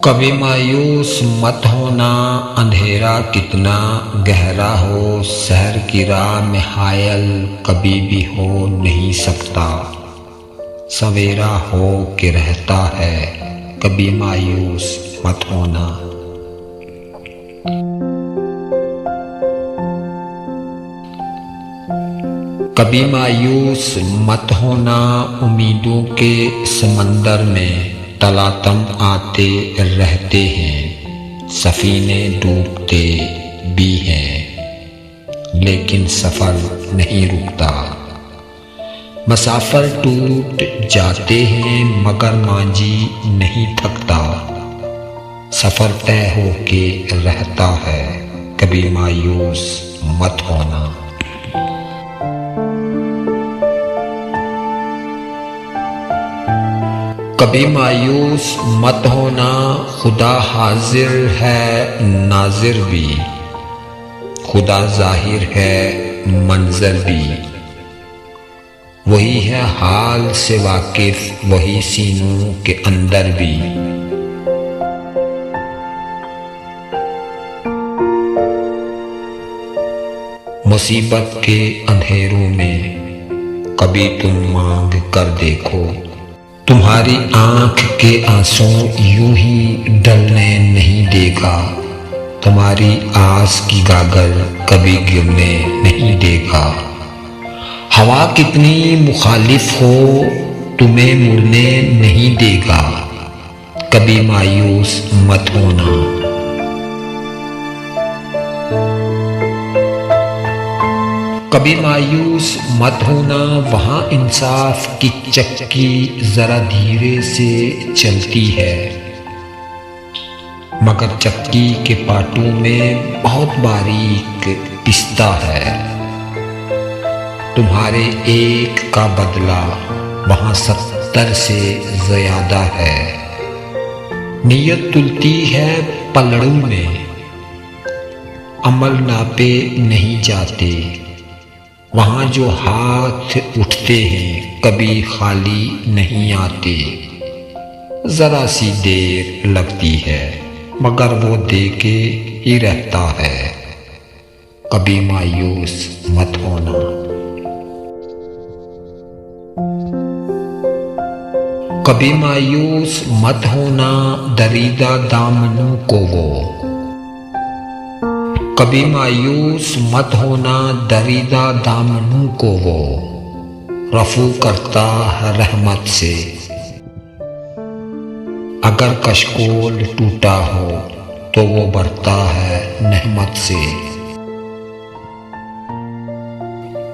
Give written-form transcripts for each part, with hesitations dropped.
कभी मायूस मत होना, अंधेरा कितना गहरा हो, शहर की राह में हायल कभी भी हो नहीं सकता। सवेरा हो के रहता है, कभी मायूस मत होना। कभी मायूस मत होना, उम्मीदों के समंदर में तलातम आते रहते हैं, सफीने डूबते भी हैं, लेकिन सफर नहीं रुकता। मुसाफिर टूट जाते हैं मगर मांझी नहीं थकता। सफर तय होके रहता है, कभी मायूस मत होना। कभी मायूस मत होना, खुदा हाजिर है नाजिर भी, खुदा जाहिर है मंजर भी। वही है हाल से वाकिफ, वही सीनों के अंदर भी। मुसीबत के अंधेरों में कभी तुम मांग कर देखो, तुम्हारी आंख के आंसू यूं ही डलने नहीं देगा। तुम्हारी आस की गागर कभी गिरने नहीं देगा। हवा कितनी मुखालिफ हो, तुम्हें मुड़ने नहीं देगा। कभी मायूस मत होना। कभी मायूस मत होना, वहाँ इंसाफ की चक्की जरा धीरे से चलती है, मगर चक्की के पाटों में बहुत बारीक पिसता है। तुम्हारे एक का बदला वहाँ 70 से ज्यादा है। नीयत तुलती है पलड़ों में, अमल नापे नहीं जाते। वहाँ जो हाथ उठते हैं कभी खाली नहीं आते। जरा सी देर लगती है मगर वो दे के ही रहता है, कभी मायूस मत होना। कभी मायूस मत होना, दरीदा दामनों को वो, कभी मायूस मत होना, दरीदा दामनों को वो रफू करता है रहमत से। अगर कशकोल टूटा हो तो वो बढ़ता है नेहमत से।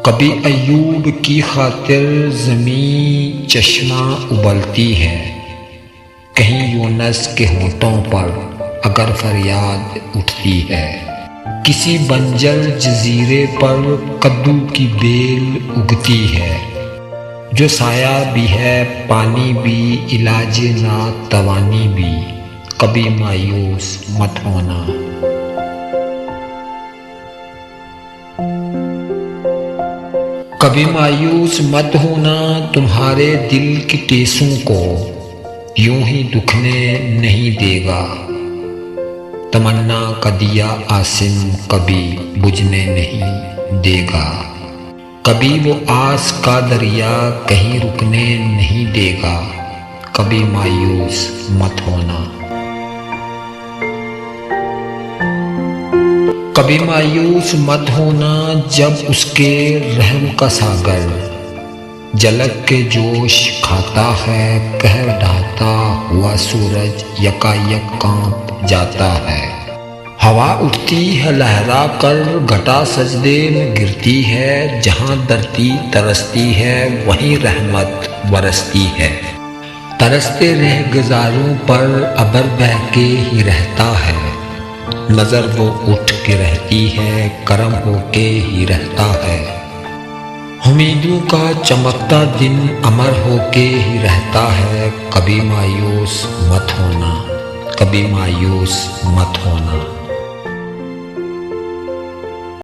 कभी अय्यूब की खातिर ज़मीं चश्मा उबलती है, कहीं यूनस के होठों पर अगर फरियाद उठती है। किसी बंजर जजीरे पर कद्दू की बेल उगती है, जो साया भी है पानी भी, इलाज ना तवानी भी। कभी मायूस मत होना। कभी मायूस मत होना, तुम्हारे दिल के टेसों को यूं ही दुखने नहीं देगा। तमन्ना का दिया आसिम कभी बुझने नहीं देगा। कभी वो आस का दरिया कहीं रुकने नहीं देगा। कभी मायूस मत होना। कभी मायूस मत होना, जब उसके रहम का सागर झलक के जोश खाता है, कहर ढाता हुआ सूरज यकायक कांप जाता है। हवा उठती है लहरा कर, घटा सजदे में गिरती है। जहाँ धरती तरसती है वहीं रहमत बरसती है। तरसते रह गुजारों पर अबर बह के ही रहता है। नजर वो उठ के रहती है, करम होके ही रहता है। उम्मीदों का चमकता दिन अमर होके ही रहता है। कभी मायूस मत होना, कभी मायूस मत होना।